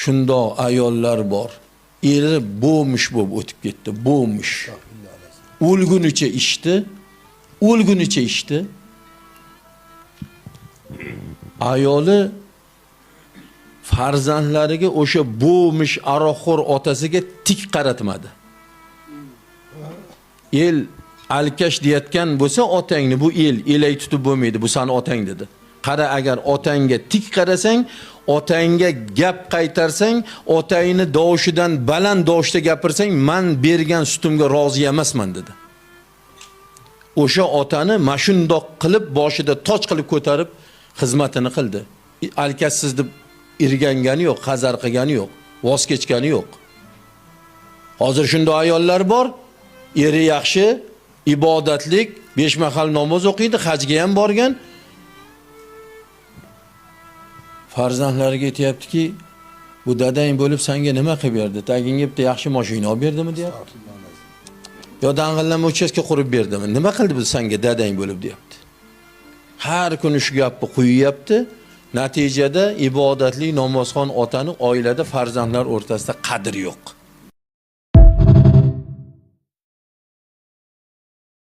Shundoq ayollar bor. Eri bo'mish bo'lib o'tib ketdi, bo'mish. O'lgunicha ishdi. O'lgunicha ishdi. Ayoli farzandlariga o'sha bo'mish aroqxo'r otasiga tik qaratmadi. El alkash deyotgan bo'lsa otangni, bu elay tutib bo'lmaydi, bu sani otang dedi. Qara, agar otangga tik qarasang, otangga gap qaytarsang, otangni dovushidan baland dovushda gapirsang, men bergan sutimga rozi emasman dedi. O'sha otani mashundoq qilib boshida toj qilib ko'tarib xizmatini qildi. Alkashsiz deb irgangani yo'q, hazar qilgani yo'q, voz kechgani yo'q. Hozir shunday ayollar bor, eri yaxshi, ibodatlik, 5 mahal namoz o'qiydi, hajga ham borgan. Farzandlariga aytayaptiki, bu dadang bo'lib senga nima qilib berdi? Tagingga bitta yaxshi mashina olib berdimi deyapti. Yo dang'illanma uchastka qurib berdimi? Nima qildi bu senga dadang bo'lib deyapti. Har kuni shu gapni quyapti. Natijada ibodatli namozxon otani oilada farzandlar o'rtasida qadr yo'q.